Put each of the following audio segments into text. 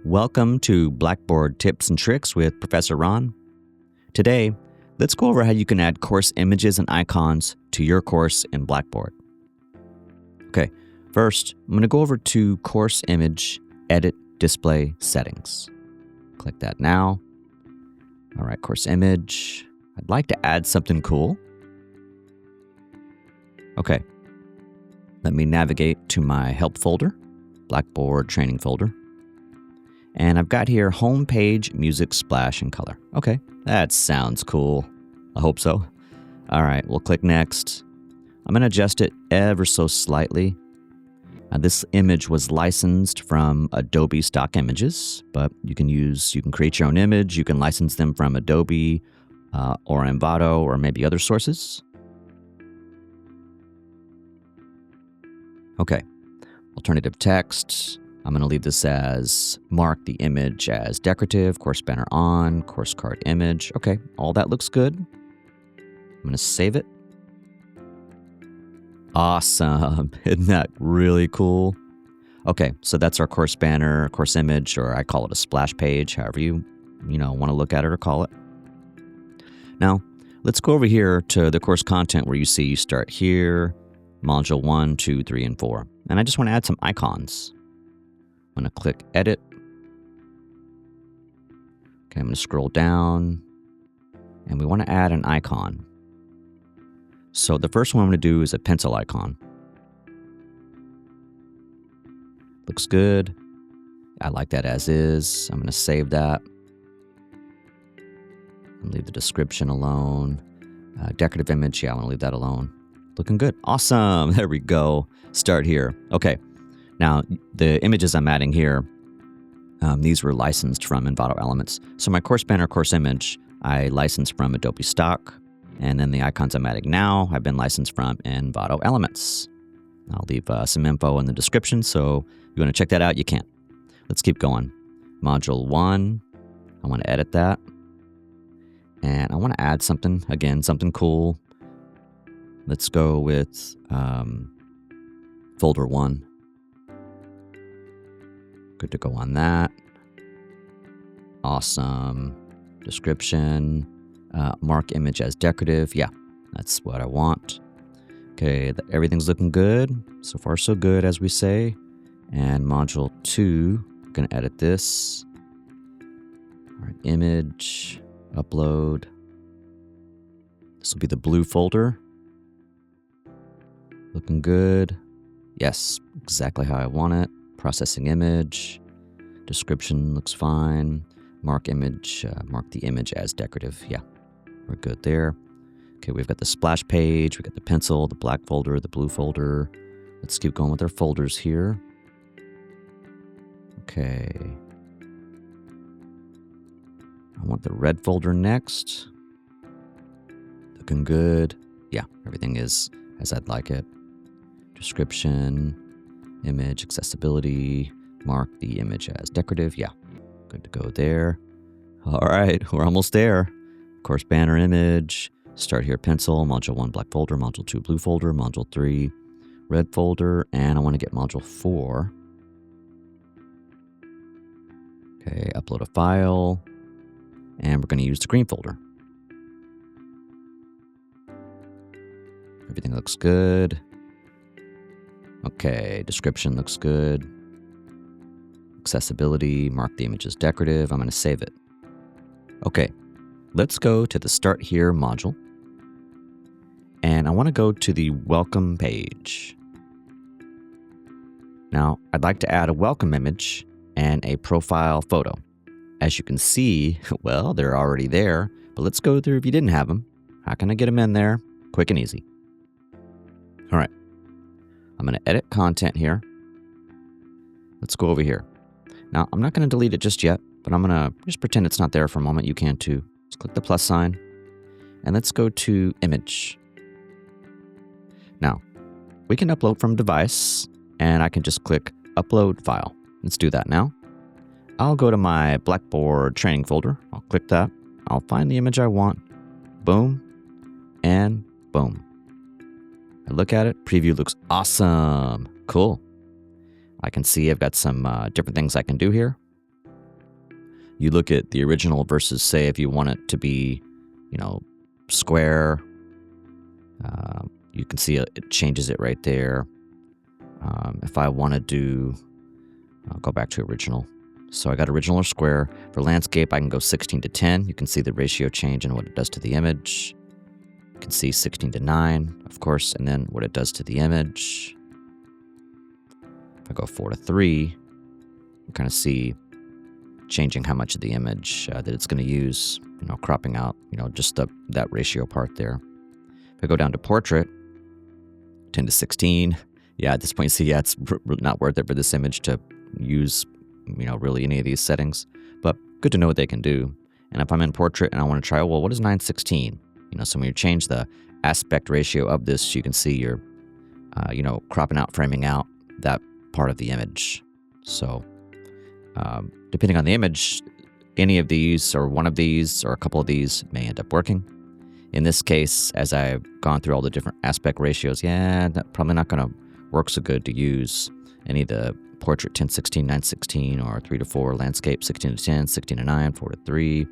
Welcome to Blackboard Tips and Tricks with Professor Ron. Today, let's go over how you can add course images and icons to your course in Blackboard. Okay, first, I'm going to go over to Course Image, Edit Display Settings. Click that now. All right, Course Image. I'd like to add something cool. Okay, let me navigate to my Help folder, Blackboard Training folder. And I've got here Home Page, Music, Splash, and Color. Okay, that sounds cool. I hope so. All right, we'll click Next. I'm going to adjust it ever so slightly. This image was licensed from Adobe Stock Images, but you can create your own image. You can license them from Adobe or Envato or maybe other sources. Okay, alternative text. I'm going to leave this as mark the image as decorative, course banner on, course card image. Okay, all that looks good. I'm going to save it. Awesome. Isn't that really cool? Okay, so that's our course banner, course image, or I call it a splash page, however you want to look at it or call it. Now, let's go over here to the course content where you see you start here, module 1, 2, 3, and 4. And I just want to add some icons. I'm going to click Edit. Okay, I'm going to scroll down, and we want to add an icon. So the first one I'm going to do is a pencil icon. Looks good. I like that as is. I'm going to save that. And leave the description alone. Decorative image, yeah, I want to leave that alone. Looking good. Awesome. There we go. Start here. Okay. Now, the images I'm adding here, these were licensed from Envato Elements. So my course banner, course image, I licensed from Adobe Stock. And then the icons I'm adding now have been licensed from Envato Elements. I'll leave some info in the description, so if you want to check that out, you can. Let's keep going. Module 1, I want to edit that. And I want to add something, again, something cool. Let's go with folder 1. Good to go on that. Awesome. Description. Mark image as decorative. Yeah, that's what I want. Okay, everything's looking good. So far, so good, as we say. And module 2, I'm going to edit this. All right, image, upload. This will be the blue folder. Looking good. Yes, exactly how I want it. Processing image. Description looks fine. Mark image, mark the image as decorative. Yeah, we're good there. Okay, we've got the splash page, we've got the pencil, the black folder, the blue folder. Let's keep going with our folders here. Okay. I want the red folder next. Looking good. Yeah, everything is as I'd like it. Description, image, accessibility, mark the image as decorative. Yeah, good to go there. All right, we're almost there. Course banner image, start here pencil, module 1 black folder, module 2 blue folder, module 3 red folder, and I want to get module 4. Okay, upload a file, and we're going to use the green folder. Everything looks good. Okay, description looks good. Accessibility, mark the image as decorative. I'm going to save it. Okay, let's go to the Start Here module. And I want to go to the Welcome page. Now, I'd like to add a welcome image and a profile photo. As you can see, well, they're already there, but let's go through if you didn't have them. How can I get them in there? Quick and easy. All right. I'm going to edit content here. Let's go over here. Now, I'm not going to delete it just yet, but I'm going to just pretend it's not there for a moment. You can too. Let's click the plus sign, and let's go to Image. Now, we can upload from device, and I can just click Upload File. Let's do that now. I'll go to my Blackboard Training folder. I'll click that. I'll find the image I want. Boom, and boom. I look at it. Preview looks awesome. Cool. I can see I've got some different things I can do here. you look at the original versus, say, if you want it to be, square, you can see it changes it right there. If I want to do, I'll go back to original. So I got original or square. For landscape, I can go 16:10. You can see the ratio change and what it does to the image. You can see 16:9, of course, and then what it does to the image. If I go 4:3, you kind of see changing how much of the image that it's going to use, cropping out, just that ratio part there. If I go down to portrait, 10:16, yeah, at this point, you see, it's not worth it for this image to use, really any of these settings, but good to know what they can do. And if I'm in portrait and I want to try, well, what is 9:16? So when you change the aspect ratio of this, you can see you're, cropping out, framing out that part of the image. So depending on the image, any of these or one of these or a couple of these may end up working. In this case, as I've gone through all the different aspect ratios, that's probably not going to work so good to use any of the portrait 10:16, 9:16, or 3:4, landscape 16:10, 16:9, 4:3.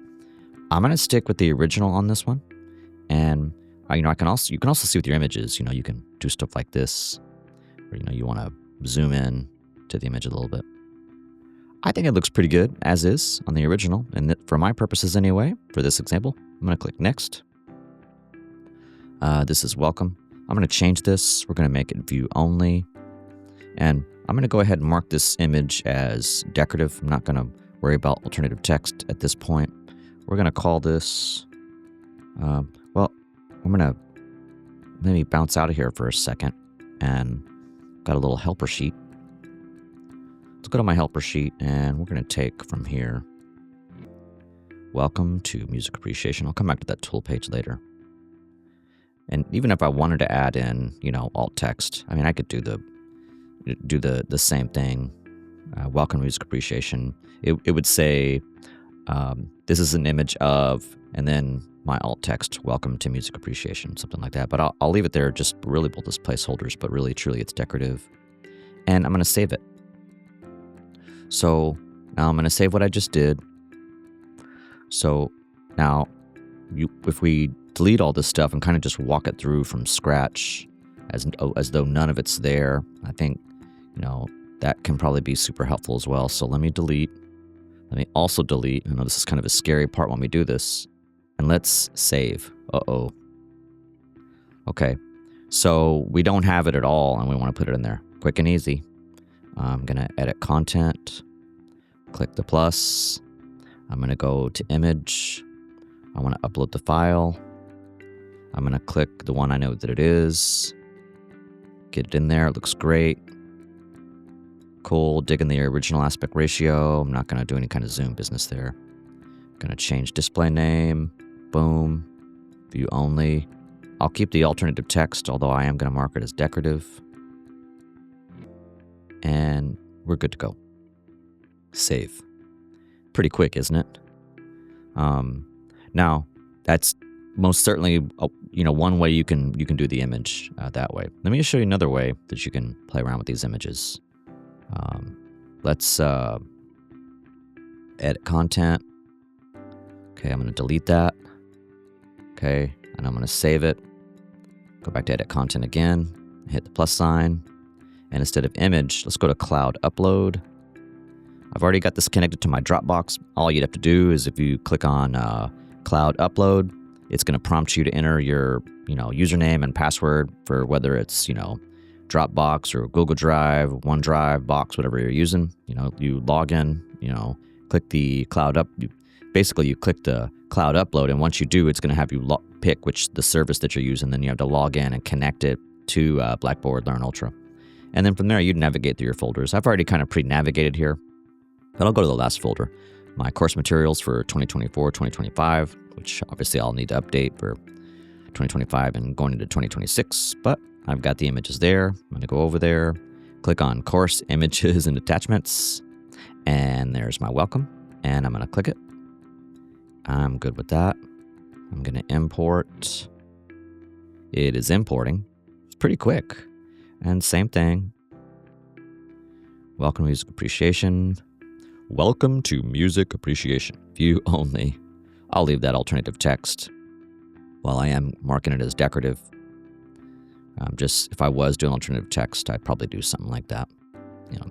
I'm going to stick with the original on this one. And you can also see with your images, you can do stuff like this, or you want to zoom in to the image a little bit. I think it looks pretty good as is on the original, and for my purposes anyway, for this example, I'm going to click next. This is welcome. I'm going to change this. We're going to make it view only, and I'm going to go ahead and mark this image as decorative. I'm not going to worry about alternative text at this point. We're going to call this, I'm going to maybe bounce out of here for a second, and got a little helper sheet. Let's go to my helper sheet, and we're going to take from here, welcome to music appreciation. I'll come back to that tool page later. And even if I wanted to add in, alt text, I could do the same thing. Welcome to music appreciation. It would say, this is an image of, and then my alt text, welcome to music appreciation, something like that. But I'll leave it there, just really both as placeholders, but really, truly, it's decorative. And I'm going to save it. So now I'm going to save what I just did. So now, if we delete all this stuff and kind of just walk it through from scratch, as though none of it's there, I think, that can probably be super helpful as well. So let me delete. Let me also delete. I know this is kind of a scary part when we do this. And let's save. Uh-oh. Okay. So we don't have it at all, and we want to put it in there. Quick and easy. I'm going to edit content. Click the plus. I'm going to go to image. I want to upload the file. I'm going to click the one I know that it is. Get it in there. It looks great. Cool. Dig in the original aspect ratio. I'm not going to do any kind of zoom business there. Going to change display name. Boom. View only. I'll keep the alternative text, although I am going to mark it as decorative. And we're good to go. Save. Pretty quick, isn't it? Now, that's most certainly one way you can do the image that way. Let me just show you another way that you can play around with these images. Let's edit content. Okay, I'm going to delete that. Okay, and I'm going to save it. Go back to edit content again. Hit the plus sign. And instead of image, let's go to cloud upload. I've already got this connected to my Dropbox. All you'd have to do is if you click on cloud upload, it's going to prompt you to enter your username and password for whether it's Dropbox or Google Drive, OneDrive, Box, whatever you're using. You log in. Click the cloud up. Basically, you click the cloud upload, and once you do, it's going to have you pick the service that you're using. Then you have to log in and connect it to Blackboard Ultra. And then from there, you'd navigate through your folders. I've already kind of pre-navigated here, but I'll go to the last folder, my course materials for 2024, 2025, which obviously I'll need to update for 2025 and going into 2026, but I've got the images there. I'm going to go over there, click on course images and attachments, and there's my welcome, and I'm going to click it. I'm good with that. I'm going to import. It is importing. It's pretty quick. And same thing. Welcome to music appreciation. Welcome to music appreciation. View only. I'll leave that alternative text while I am marking it as decorative. Just if I was doing alternative text, I'd probably do something like that.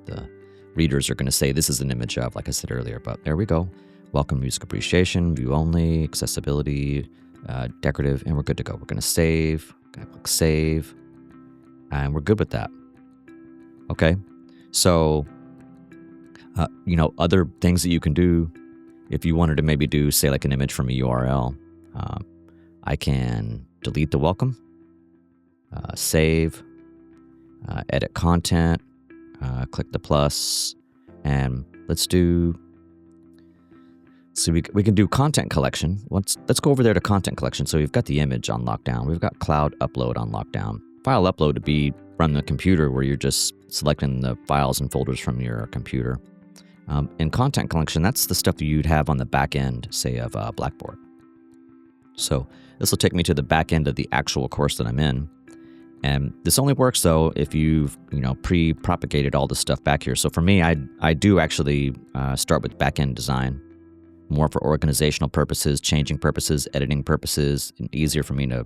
The readers are going to say this is an image of, like I said earlier, but there we go. Welcome music appreciation, view only, accessibility, decorative, and we're good to go. We're going to save. Going to click save, and we're good with that. Okay, so other things that you can do if you wanted to maybe do, say, like an image from a URL. I can delete the welcome, save, edit content, click the plus, and let's do. So we can do content collection. Let's go over there to content collection. So we've got the image on lockdown. We've got cloud upload on lockdown. File upload to be from the computer where you're just selecting the files and folders from your computer. In content collection, that's the stuff you'd have on the back end, say, of Blackboard. So this will take me to the back end of the actual course that I'm in. And this only works, though, if you've pre-propagated all the stuff back here. So for me, I do actually start with back-end design. More for organizational purposes, changing purposes, editing purposes, and easier for me to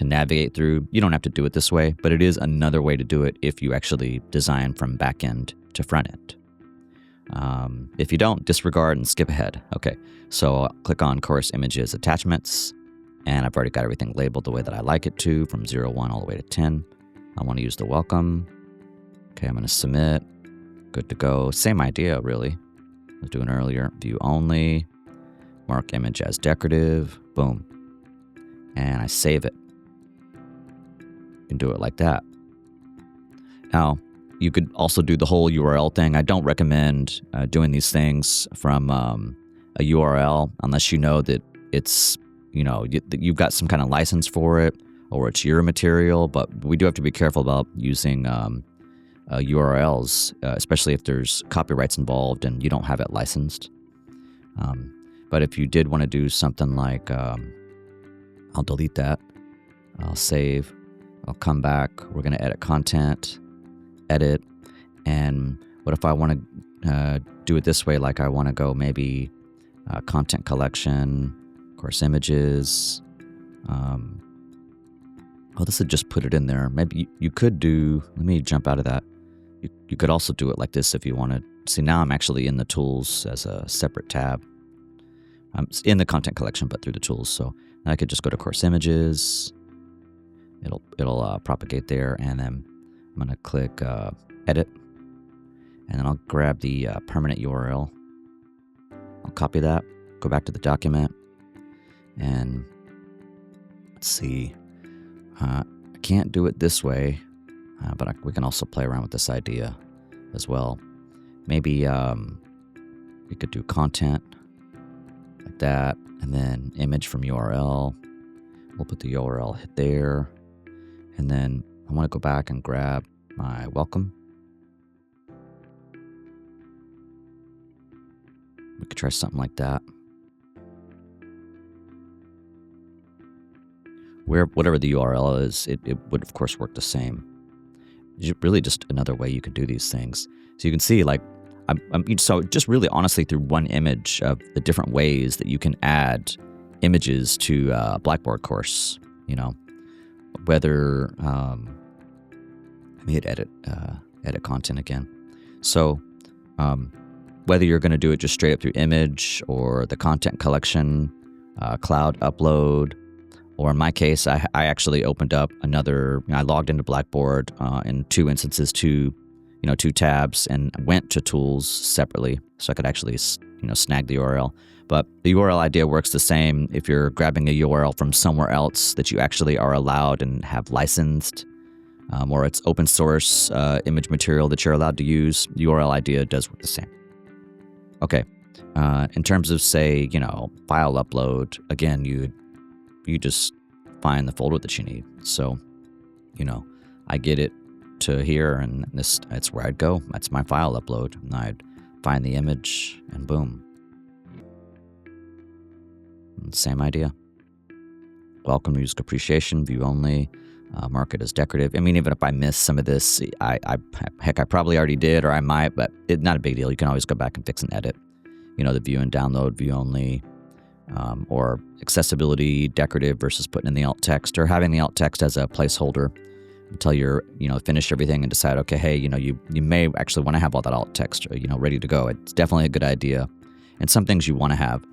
navigate through. You don't have to do it this way, but it is another way to do it if you actually design from back end to front end. If you don't, disregard and skip ahead. Okay, so I'll click on course images attachments, and I've already got everything labeled the way that I like it to, from 0, 1 all the way to 10. I want to use the welcome. Okay, I'm going to submit. Good to go. Same idea, really. I was doing earlier. View only, mark image as decorative, boom. And I save it. You can do it like that. Now, you could also do the whole URL thing. I don't recommend doing these things from a URL unless you know that it's, you've got some kind of license for it or it's your material, but we do have to be careful about using URLs, especially if there's copyrights involved and you don't have it licensed. But if you did want to do something like, I'll delete that, I'll save, I'll come back, we're going to edit content, edit, and what if I want to do it this way, like I want to go maybe content collection, course images, this would just put it in there. Maybe you could do, let me jump out of that. You could also do it like this if you wanted. See, now I'm actually in the tools as a separate tab. I'm in the content collection, but through the tools. So I could just go to course images. It'll propagate there, and then I'm going to click edit, and then I'll grab the permanent URL. I'll copy that, go back to the document, and let's see. I can't do it this way. But we can also play around with this idea as well. Maybe we could do content like that, and then image from URL. We'll put the URL hit there, and then I want to go back and grab my welcome. We could try something like that. Whatever the URL is, it would of course work the same. It's really just another way you can do these things. So you can see, like, so just really honestly through one image of the different ways that you can add images to a Blackboard course. Whether let me hit edit content again. So whether you're going to do it just straight up through image or the content collection, cloud upload. Or in my case, I actually opened up I logged into Blackboard in 2 instances, two tabs, and went to tools separately so I could actually, snag the URL. But the URL idea works the same if you're grabbing a URL from somewhere else that you actually are allowed and have licensed, or it's open source image material that you're allowed to use. The URL idea does work the same. Okay. In terms of, say, file upload, again, you just find the folder that you need. So, I get it to here, and that's where I'd go. That's my file upload. And I'd find the image, and boom. Same idea. Welcome music appreciation, view only, Mark it as decorative. I mean, even if I miss some of this, heck, I probably already did, or I might, but it's not a big deal. You can always go back and fix and edit. The view and download, view only, or accessibility, decorative versus putting in the alt text, or having the alt text as a placeholder until you're, finished everything and decide, okay, hey, you may actually want to have all that alt text, ready to go. It's definitely a good idea. And some things you want to have,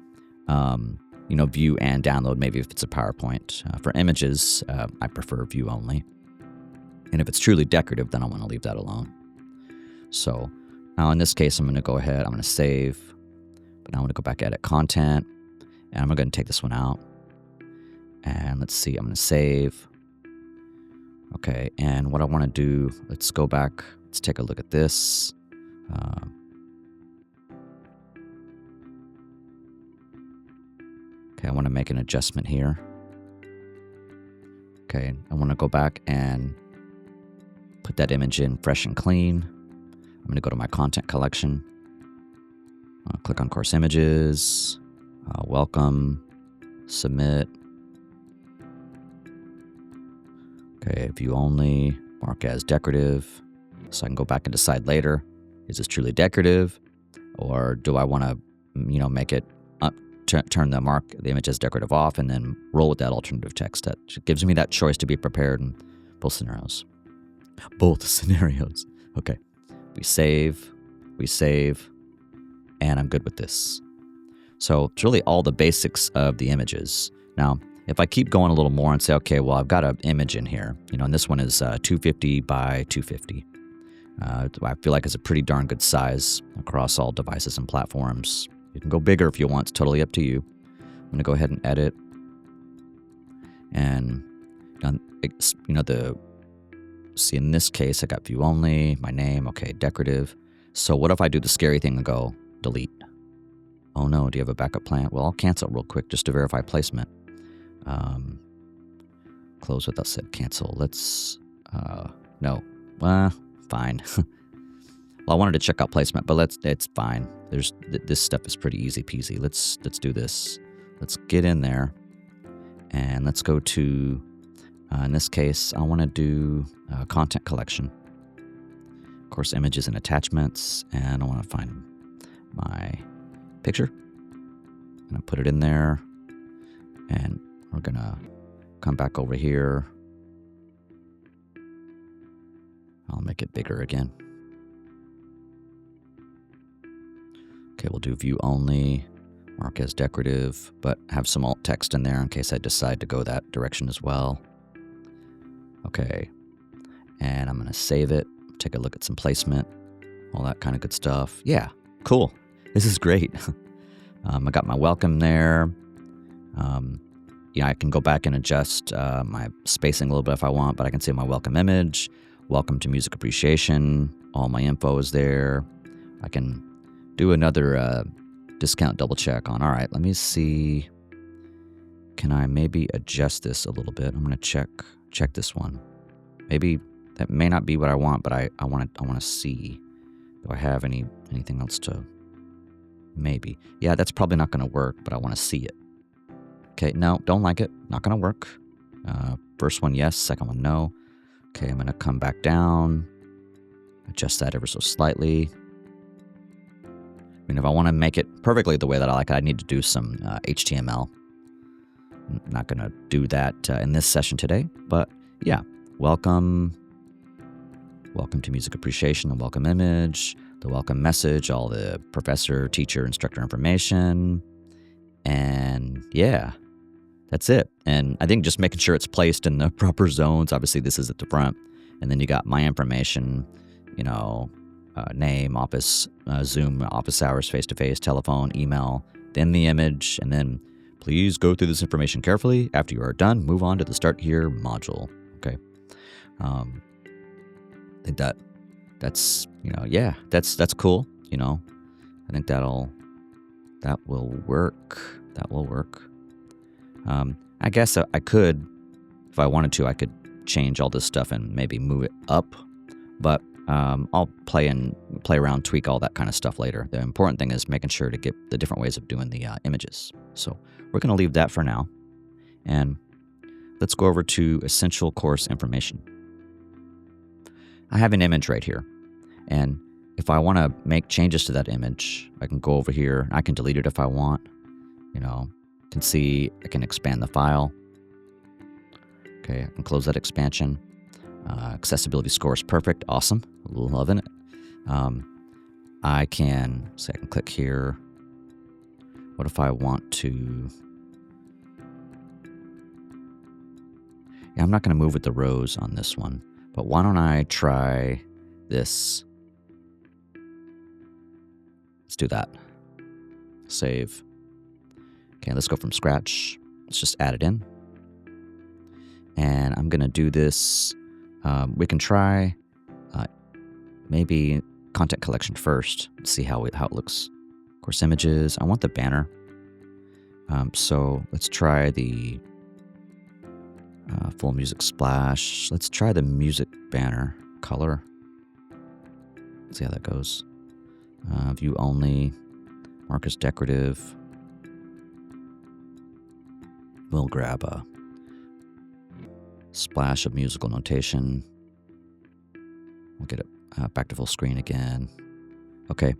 view and download, maybe if it's a PowerPoint. For images, I prefer view only. And if it's truly decorative, then I want to leave that alone. So now in this case, I'm going to go ahead, I'm going to save, but now I'm going to go back, edit content, and I'm going to take this one out. And let's see, I'm going to save. Okay, and what I want to do, let's go back, let's take a look at this. Okay, I want to make an adjustment here. Okay, I want to go back and put that image in fresh and clean. I'm going to go to my content collection. Click on course images, welcome, submit. Okay, view only, mark as decorative. So I can go back and decide later, is this truly decorative? Or do I want to, make it, turn the image as decorative off and then roll with that alternative text? That gives me that choice to be prepared in both scenarios. Okay, we save, and I'm good with this. So it's really all the basics of the images. Now, if I keep going a little more and say, okay, well, I've got an image in here, and this one is 250 by 250. I feel like it's a pretty darn good size across all devices and platforms. You can go bigger if you want. It's totally up to you. I'm going to go ahead and edit. And, see, in this case, I got view only, my name, okay, decorative. So what if I do the scary thing and go delete? Oh no, do you have a backup plan? Well, I'll cancel real quick just to verify placement. Close without said cancel. Let's, no. Fine. Well, I wanted to check out placement, but it's fine. This stuff is pretty easy peasy. Let's do this. Let's get in there and let's go to, in this case, I want to do content collection. Of course, images and attachments, and I want to find my picture. I'm going to put it in there, and we're going to come back over here. I'll make it bigger again. Okay, we'll do view only, mark as decorative, but have some alt text in there in case I decide to go that direction as well. Okay, and I'm going to save it, take a look at some placement, all that kind of good stuff. Yeah, cool. This is great. I got my welcome there. I can go back and adjust my spacing a little bit if I want, but I can see my welcome image, welcome to music appreciation, all my info is there. I can do another discount double check on, all right, let me see, can I maybe adjust this a little bit? I'm going to check this one. Maybe that may not be what I want, but I want to see, do I have anything else to, maybe. Yeah, that's probably not going to work, but I want to see it. Okay, no, don't like it, not going to work. First one, yes, second one, no. Okay, I'm going to come back down, adjust that ever so slightly. I mean, if I want to make it perfectly the way that I like it, I need to do some HTML. I'm not going to do that in this session today, but yeah, welcome to music appreciation, the welcome image, the welcome message, all the professor, teacher, instructor information, and yeah, that's it. And I think just making sure it's placed in the proper zones. Obviously, this is at the front, and then you got my information, name, office, Zoom, office hours, face-to-face, telephone, email, then the image, and then please go through this information carefully. After you are done, move on to the Start Here module. Okay. I think that's that's cool. I think that will work. That will work. I guess I could, if I wanted to, I could change all this stuff and maybe move it up, but I'll play around, tweak all that kind of stuff later. The important thing is making sure to get the different ways of doing the images. So we're going to leave that for now. And let's go over to Essential Course Information. I have an image right here. And if I want to make changes to that image, I can go over here. I can delete it if I want. You can see I can expand the file. Okay, I can close that expansion. Accessibility score is perfect. Awesome. Loving it. I can click here. What if I want to... Yeah, I'm not going to move with the rows on this one. But why don't I try this? Let's do that. Save. Okay, let's go from scratch. Let's just add it in. And I'm going to do this. We can try maybe content collection first. See how it looks. Course images. I want the banner. So let's try the full music splash. Let's try the music banner color. Let's see how that goes. View only. Mark as decorative. We'll grab a splash of musical notation. We'll get it back to full screen again. Okay.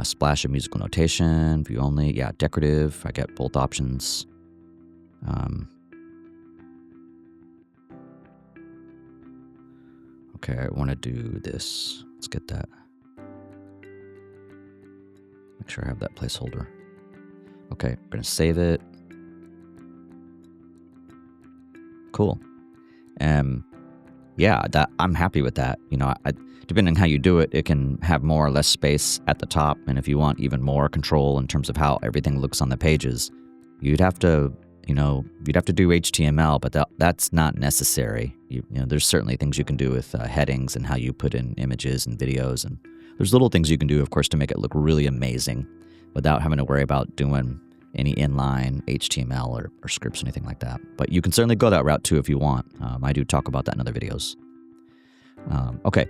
Splash of musical notation. View only. Yeah, decorative. I get both options. Okay, I want to do this. Let's get that. Make sure I have that placeholder. Okay, I'm going to save it. Cool. Yeah, I'm happy with that. Depending on how you do it, it can have more or less space at the top. And if you want even more control in terms of how everything looks on the pages, you'd have to do HTML, but that's not necessary. There's certainly things you can do with headings and how you put in images and videos. And there's little things you can do, of course, to make it look really amazing without having to worry about doing any inline HTML or scripts or anything like that. But you can certainly go that route too if you want. I do talk about that in other videos. Okay,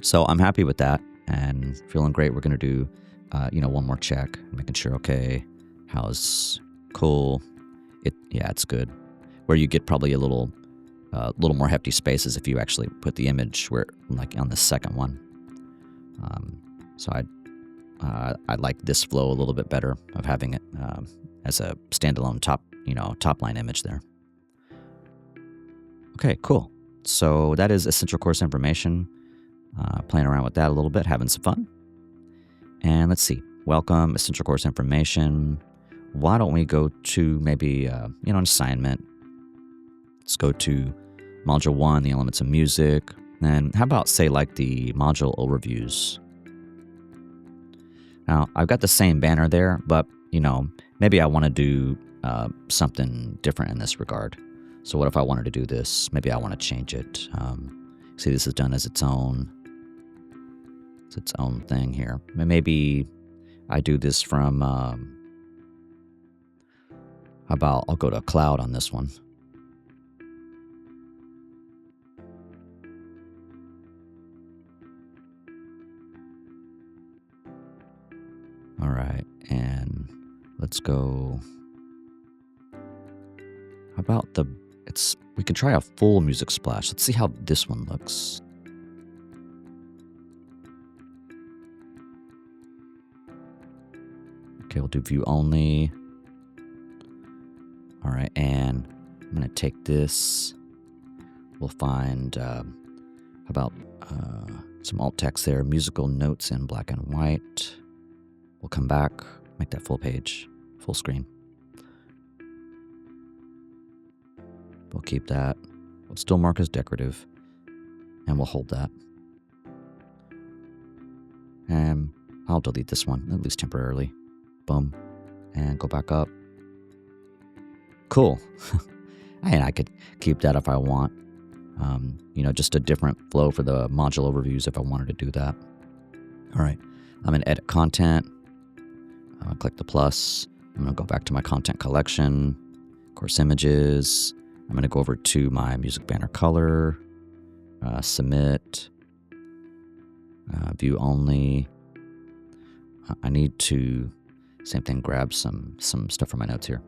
so I'm happy with that and feeling great. We're going to do, one more check, making sure, okay, how's cool. It's good. Where you get probably a little more hefty spaces if you actually put the image where, like on the second one. So I like this flow a little bit better of having it as a standalone top line image there. Okay, cool. So that is Essential Course Information. Playing around with that a little bit, having some fun. And let's see. Welcome, Essential Course Information. Why don't we go to maybe an assignment? Let's go to Module 1, the elements of music. And how about say like the module overviews? Now, I've got the same banner there, but, maybe I want to do something different in this regard. So what if I wanted to do this? Maybe I want to change it. See, this is done as its own thing here. Maybe I do this from, I'll go to cloud on this one. All right, and let's go. How about we can try a full music splash. Let's see how this one looks. Okay, we'll do view only. All right, and I'm going to take this. We'll find about some alt text there, musical notes in black and white. We'll come back, make that full page, full screen. We'll keep that. We'll still mark as decorative, and we'll hold that. And I'll delete this one, at least temporarily. Boom. And go back up. Cool. And I could keep that if I want. Just a different flow for the module overviews if I wanted to do that. All right. I'm in edit content. Click the plus. I'm going to go back to my content collection. Course images. I'm going to go over to my music banner color. Submit. View only. I need to, same thing, grab some stuff from my notes here.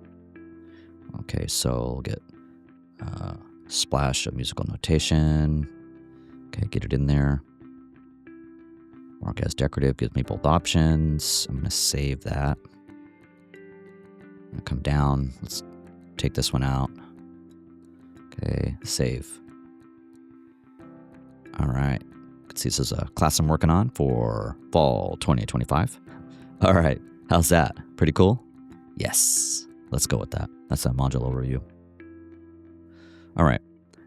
Okay, so we'll get Splash of musical notation. Okay, get it in there. Mark as decorative gives me both options. I'm going to save that. I'm going to come down. Let's take this one out. Okay, save. All right. You can see this is a class I'm working on for fall 2025. All right. How's that? Pretty cool? Yes. Let's go with that. That's a module overview. All right.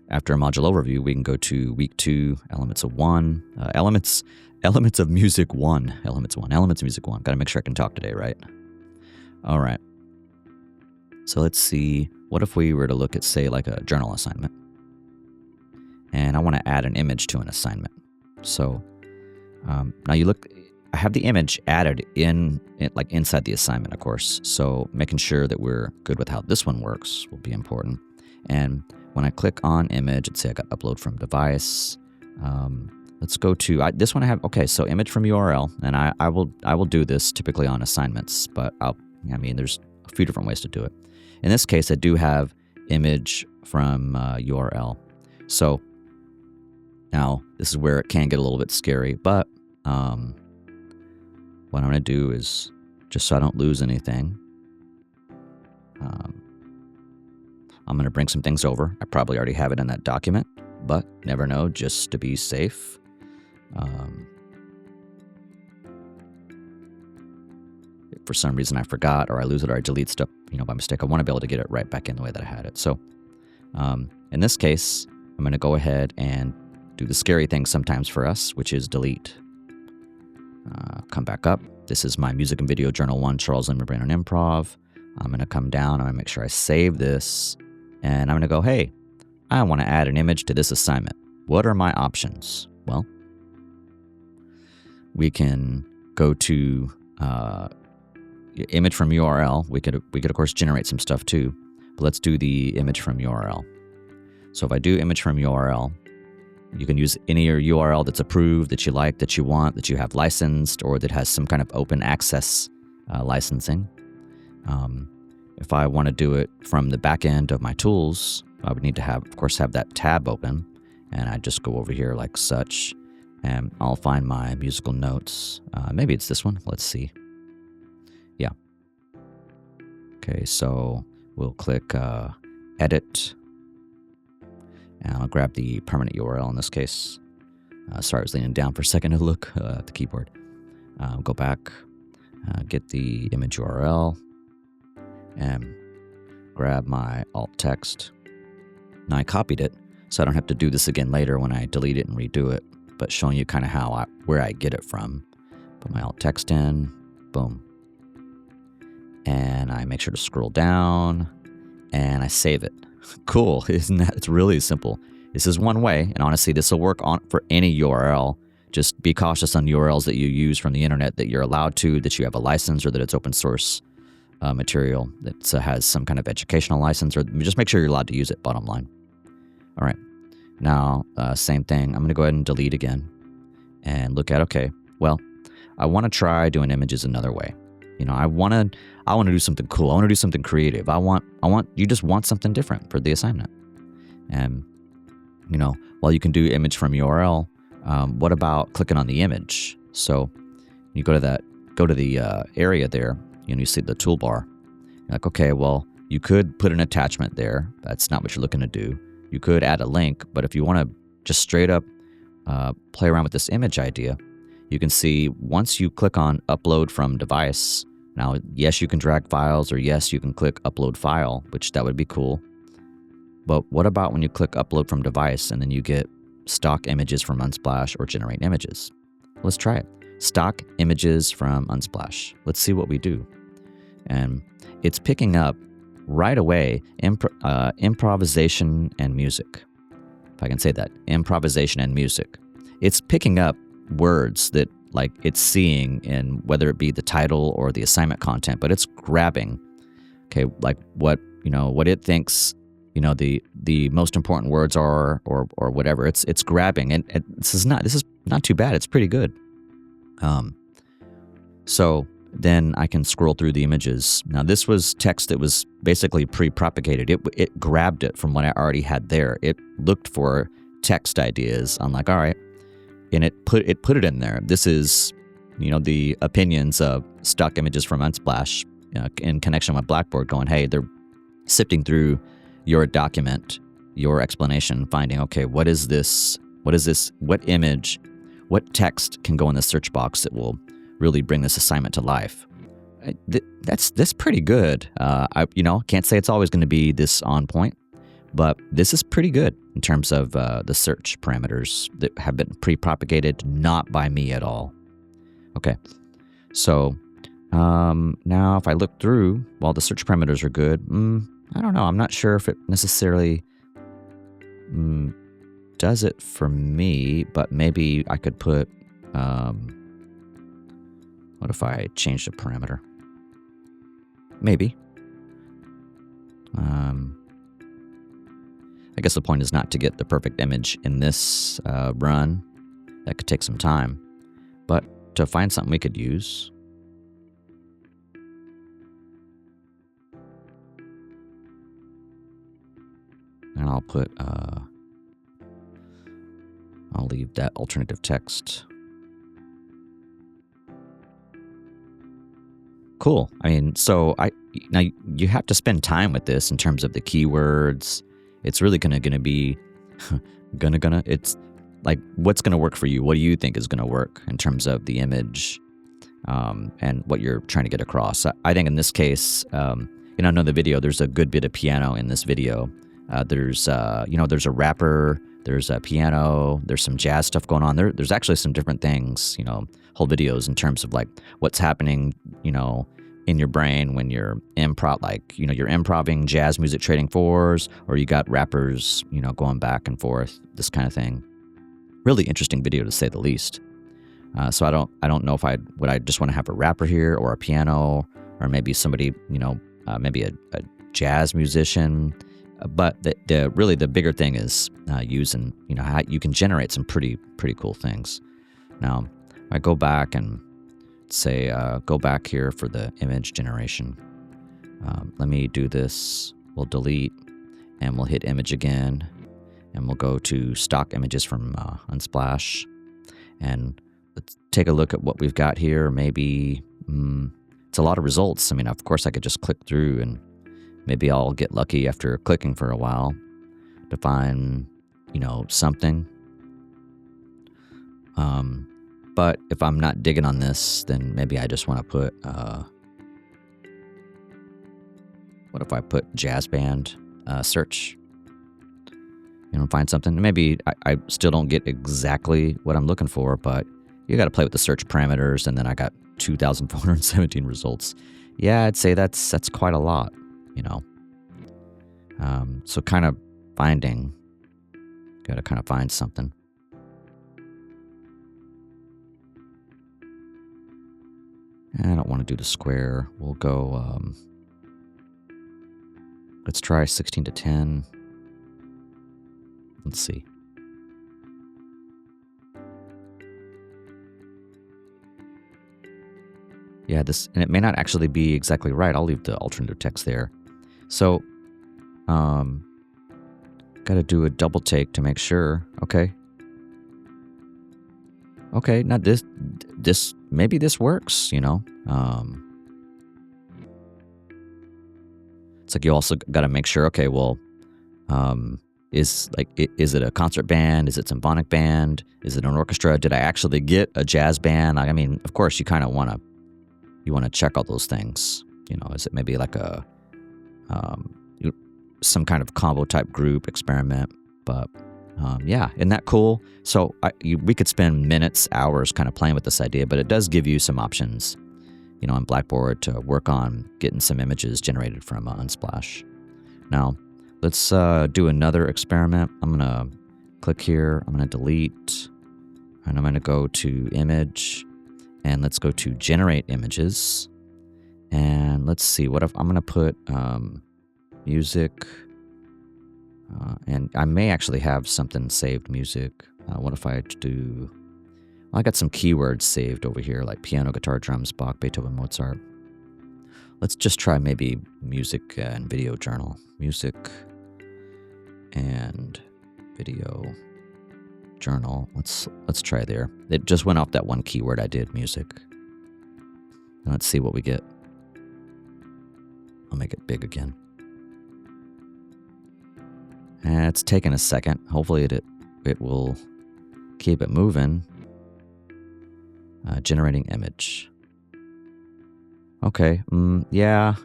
After a module overview, we can go to week 2, elements of 1, elements of music 1, elements of music 1. Got to make sure I can talk today, right? All right. So let's see. What if we were to look at, say, like a journal assignment? And I want to add an image to an assignment. So now you look, I have the image added like inside the assignment, of course. So making sure that we're good with how this one works will be important. And when I click on image, let's say I got upload from device. Let's go to this one. I have so image from URL, and I will do this typically on assignments, but there's a few different ways to do it. In this case, I do have image from URL. So now this is where it can get a little bit scary, but what I'm going to do is, just so I don't lose anything, I'm going to bring some things over. I probably already have it in that document, but never know, just to be safe. If for some reason I forgot, or I lose it, or I delete stuff, by mistake, I want to be able to get it right back in the way that I had it. So in this case, I'm going to go ahead and do the scary thing sometimes for us, which is delete. Come back up. This is my music and video journal 1, Charles Lindbergh Brain on Improv. I'm going to come down. I'm going to make sure I save this. And I'm going to go, hey, I want to add an image to this assignment. What are my options? Well, we can go to image from URL. We could of course generate some stuff too, but let's do the image from URL. So if I do image from URL, you can use any URL that's approved, that you like, that you want, that you have licensed, or that has some kind of open access licensing. If I want to do it from the back end of my tools, I would need to have that tab open, and I just go over here like such, and I'll find my musical notes. Maybe it's this one. Let's see. Yeah. Okay, so we'll click edit, and I'll grab the permanent URL in this case. Sorry, I was leaning down for a second to look at the keyboard. Go back, get the image URL, and grab my alt text. Now I copied it, so I don't have to do this again later when I delete it and redo it, but showing you kind of where I get it from. Put my alt text in, boom. And I make sure to scroll down, and I save it. Cool, isn't that? It's really simple. This is one way, and honestly, this will work for any URL. Just be cautious on URLs that you use from the internet that you're allowed to, that you have a license, or that it's open source material that has some kind of educational license, or just make sure you're allowed to use it, bottom line. All right, now same thing. I'm going to go ahead and delete again and look at, I want to try doing images another way. I want to do something cool. I want to do something creative. You just want something different for the assignment. And, while you can do image from URL, what about clicking on the image? So you go to the area there, you see the toolbar. You're like, you could put an attachment there. That's not what you're looking to do. You could add a link, but if you want to just straight up play around with this image idea, you can see once you click on upload from device, now, yes, you can drag files, or yes, you can click upload file, which that would be cool. But what about when you click upload from device and then you get stock images from Unsplash or generate images? Let's try it. Stock images from Unsplash. Let's see what we do. And it's picking up right away improvisation and music. If I can say that, improvisation and music. It's picking up words that it's seeing in whether it be the title or the assignment content, but it's grabbing, what it thinks, the most important words are, or whatever. It's grabbing, and this is not too bad. It's pretty good. So then I can scroll through the images. Now, this was text that was basically pre-propagated. It grabbed it from what I already had there. It looked for text ideas. I'm like, all right, and it put it in there. This is, the opinions of stock images from Unsplash in connection with Blackboard, going, hey, they're sifting through your document, your explanation, finding, okay, what is this? What is this? What image? What text can go in the search box that will really bring this assignment to life? That's pretty good. I can't say it's always going to be this on point, but this is pretty good in terms of the search parameters that have been pre-propagated, not by me at all. Okay, so now if I look through, while the search parameters are good, I don't know. I'm not sure if it necessarily does it for me, but maybe I could put, what if I change the parameter? Maybe. I guess the point is not to get the perfect image in this run. That could take some time, but to find something we could use. And I'll put, I'll leave that alternative text. Cool. I mean, so now you have to spend time with this in terms of the keywords. It's really gonna be, it's like, what's gonna work for you? What do you think is gonna work in terms of the image and what you're trying to get across? I think in this case, I know the video, there's a good bit of piano in this video. There's a rapper, there's a piano, there's some jazz stuff going on. There's actually some different things, whole videos in terms of like what's happening, in your brain when you're improv, like, you're improving jazz music trading fours, or you got rappers, going back and forth, this kind of thing. Really interesting video to say the least. So I don't know if would I just want to have a rapper here, or a piano, or maybe somebody, maybe a jazz musician. But the bigger thing is using, how you can generate some pretty cool things. Now, if I go back and say, go back here for the image generation. Let me do this. We'll delete, and we'll hit image again, and we'll go to stock images from Unsplash, and let's take a look at what we've got here. Maybe it's a lot of results. I mean, of course, I could just click through, and maybe I'll get lucky after clicking for a while to find, something. But if I'm not digging on this, then maybe I just want to put, what if I put jazz band search? Find something. Maybe I still don't get exactly what I'm looking for, but you got to play with the search parameters, and then I got 2,417 results. Yeah, I'd say that's quite a lot. So kind of got to kind of find something. I don't want to do the square. We'll go, let's try 16 to 10. Let's see. Yeah, and it may not actually be exactly right. I'll leave the alternative text there. So, got to do a double take to make sure. Okay. Okay, now this maybe this works, It's like you also got to make sure, okay, well, is it a concert band? Is it symphonic band? Is it an orchestra? Did I actually get a jazz band? I mean, of course, you kind of want to check all those things. Is it maybe like some kind of combo type group experiment? But yeah, isn't that cool? So we could spend minutes, hours kind of playing with this idea, but it does give you some options, on Blackboard to work on getting some images generated from Unsplash. Now, let's do another experiment. I'm going to click here. I'm going to delete, and I'm going to go to image, and let's go to generate images. And let's see, what if I'm going to put music, and I may actually have something saved music. What if I do, I got some keywords saved over here, like piano, guitar, drums, Bach, Beethoven, Mozart. Let's just try maybe music and video journal. Music and video journal. Let's try there. It just went off that one keyword I did, music. And let's see what we get. I'll make it big again. And it's taking a second. Hopefully it will keep it moving. Generating image. Okay. Yeah.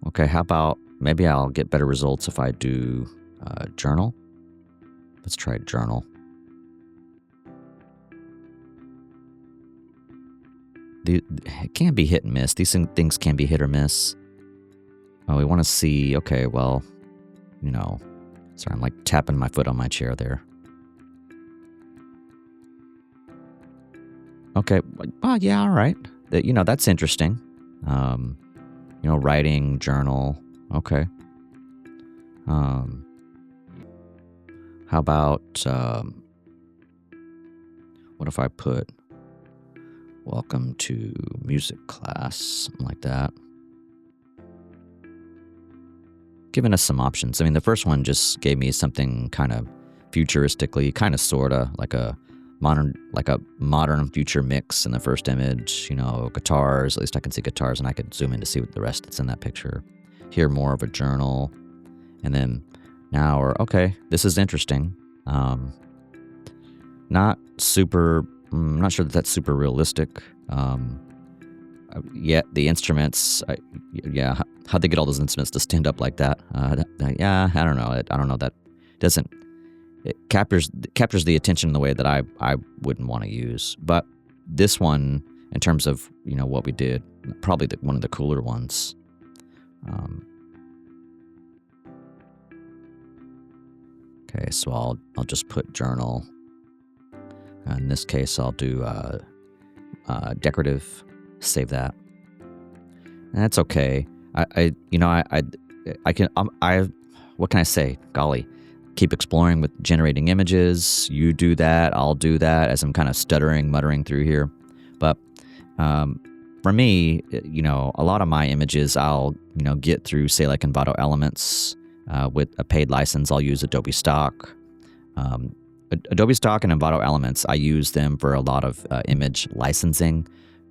Okay. How about maybe I'll get better results if I do journal. Let's try journal. It can be hit and miss. These things can be hit or miss. Oh, we want to see. Okay. Well, sorry, I'm like tapping my foot on my chair there. Okay. Oh, yeah. All right. That's interesting. Writing, journal. Okay. How about, what if I put welcome to music class, something like that. Giving us some options. I mean, the first one just gave me something kind of futuristically, kind of sorta like a modern future mix in the first image. Guitars. At least I can see guitars, and I could zoom in to see what the rest that's in that picture. Here, more of a journal, and then now okay. This is interesting. Not super. I'm not sure that's super realistic. Yet the instruments, how'd they get all those instruments to stand up like that? Yeah, I don't know. I don't know. That doesn't. It captures the attention in the way that I wouldn't want to use. But this one, in terms of what we did, probably one of the cooler ones. Okay, so I'll just put journal. In this case, I'll do decorative. Save that. And that's okay. I can. What can I say? Golly, keep exploring with generating images. You do that. I'll do that as I'm kind of muttering through here. But for me, a lot of my images I'll get through, say, like Envato Elements. With a paid license, I'll use Adobe Stock. Adobe Stock and Envato Elements, I use them for a lot of image licensing.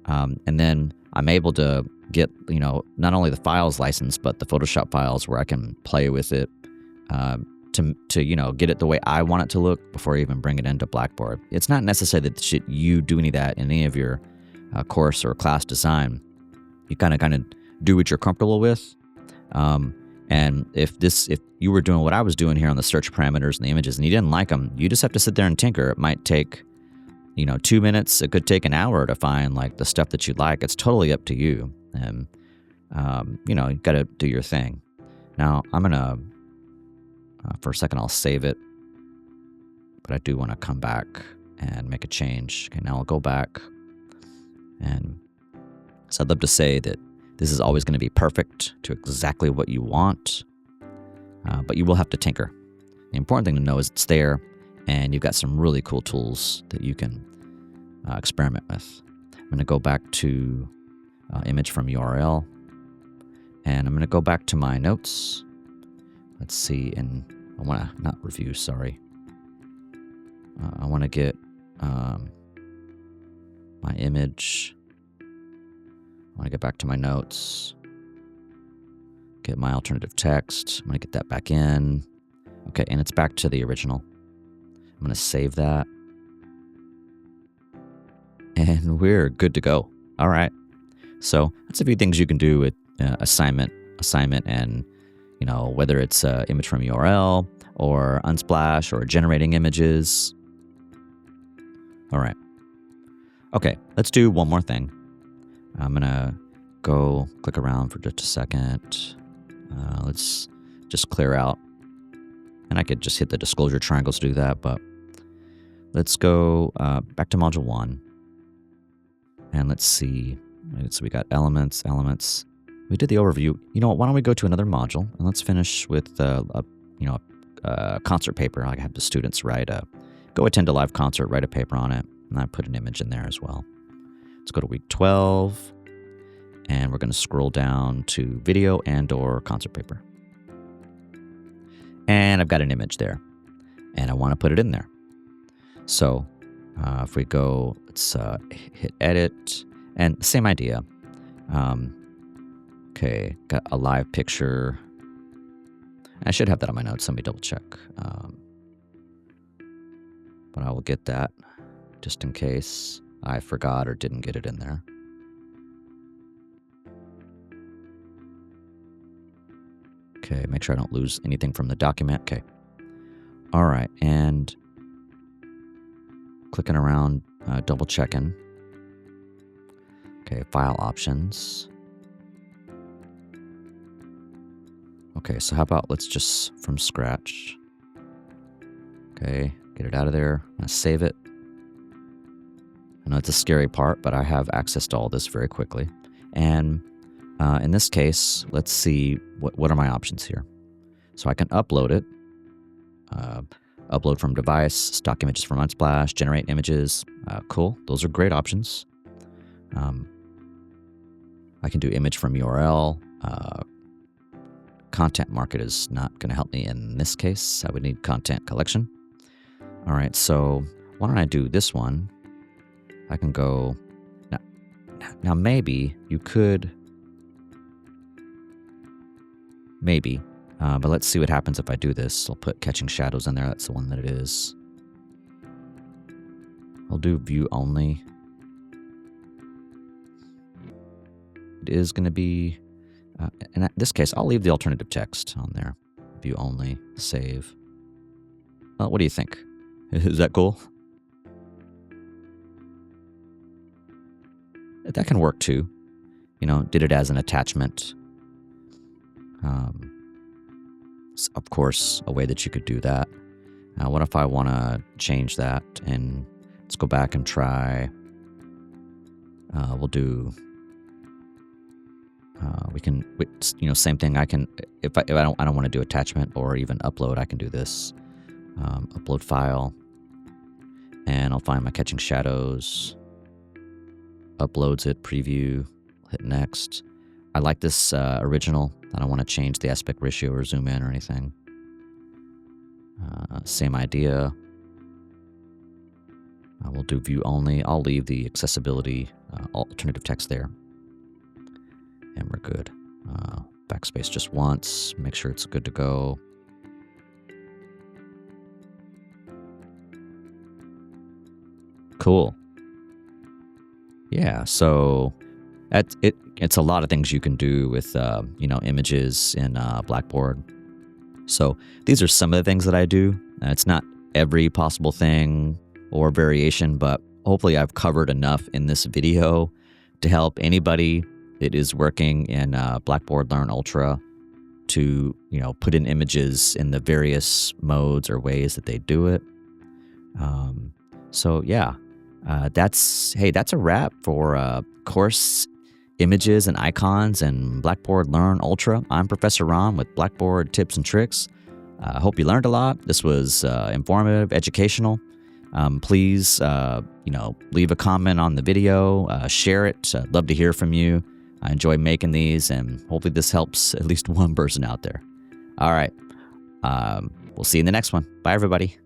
And then I'm able to get, not only the files licensed, but the Photoshop files where I can play with it to get it the way I want it to look before I even bring it into Blackboard. It's not necessary that you do any of that in any of your course or class design. You kind of do what you're comfortable with. And if you were doing what I was doing here on the search parameters and the images and you didn't like them, you just have to sit there and tinker. It might take 2 minutes. It could take an hour to find like the stuff that you like. It's totally up to you. And, you got to do your thing. Now I'm going to, for a second, I'll save it, but I do want to come back and make a change. Okay. Now I'll go back, and so I'd love to say that this is always going to be perfect to exactly what you want, but you will have to tinker. The important thing to know is it's there, and you've got some really cool tools that you can experiment with. I'm going to go back to image from URL, and I'm going to go back to my notes. Let's see, and I want to, not review, sorry. I want to get my image. I want to get back to my notes, get my alternative text. I'm going to get that back in. Okay, and it's back to the original. I'm going to save that. And we're good to go. All right. So that's a few things you can do with assignment, and, whether it's image from URL or Unsplash or generating images. All right. Okay, let's do one more thing. I'm going to go click around for just a second. Let's just clear out. And I could just hit the disclosure triangles to do that, but let's go back to Module 1. And let's see. So we got elements. We did the overview. Why don't we go to another module, and let's finish with a concert paper. I have the students write a go attend a live concert, write a paper on it, and I put an image in there as well. Let's go to week 12, and we're going to scroll down to video and or concert paper. And I've got an image there, and I want to put it in there. So if we go, let's hit edit, and same idea. Okay, got a live picture. I should have that on my notes. Let me double check. But I will get that just in case I forgot or didn't get it in there. Okay, make sure I don't lose anything from the document. Okay. All right, and clicking around, double checking. Okay, file options. Okay, so how about let's just from scratch. Okay, get it out of there. I'm gonna save it. I know it's a scary part, but I have access to all this very quickly. And in this case, let's see what are my options here. So I can upload it. Upload from device, stock images from Unsplash, generate images. Cool, those are great options. I can do image from URL. Content market is not going to help me in this case. I would need content collection. All right, so why don't I do this one? I can go, now maybe you could, but let's see what happens if I do this. I'll put Catching Shadows in there. That's the one that it is. I'll do view only. It is going to be, in this case, I'll leave the alternative text on there. View only, save. Well, what do you think? Is that cool? That can work too. You know, did it as an attachment. Of course, a way that you could do that. What if I want to change that? And let's go back and try. We'll do. We can, you know, same thing. I can, if I don't want to do attachment or even upload, I can do this. Upload file, and I'll find my Catching Shadows. Uploads it, preview, hit next. I like this original. I don't want to change the aspect ratio or zoom in or anything. Same idea. I will do view only. I'll leave the accessibility alternative text there. And we're good. Backspace just once. Make sure it's good to go. Cool. Yeah, so it's a lot of things you can do with you know, images in Blackboard. So these are some of the things that I do. It's not every possible thing or variation, but hopefully I've covered enough in this video to help anybody that is working in Blackboard Learn Ultra to, you know, put in images in the various modes or ways that they do it. So yeah, that's a wrap for course images and icons and Blackboard Learn Ultra. I'm Professor Ron with Blackboard Tips and Tricks. I hope you learned a lot. This was informative, educational. Please, you know, leave a comment on the video, share it. I'd love to hear from you. I enjoy making these, and hopefully this helps at least one person out there. All right. We'll see you in the next one. Bye, everybody.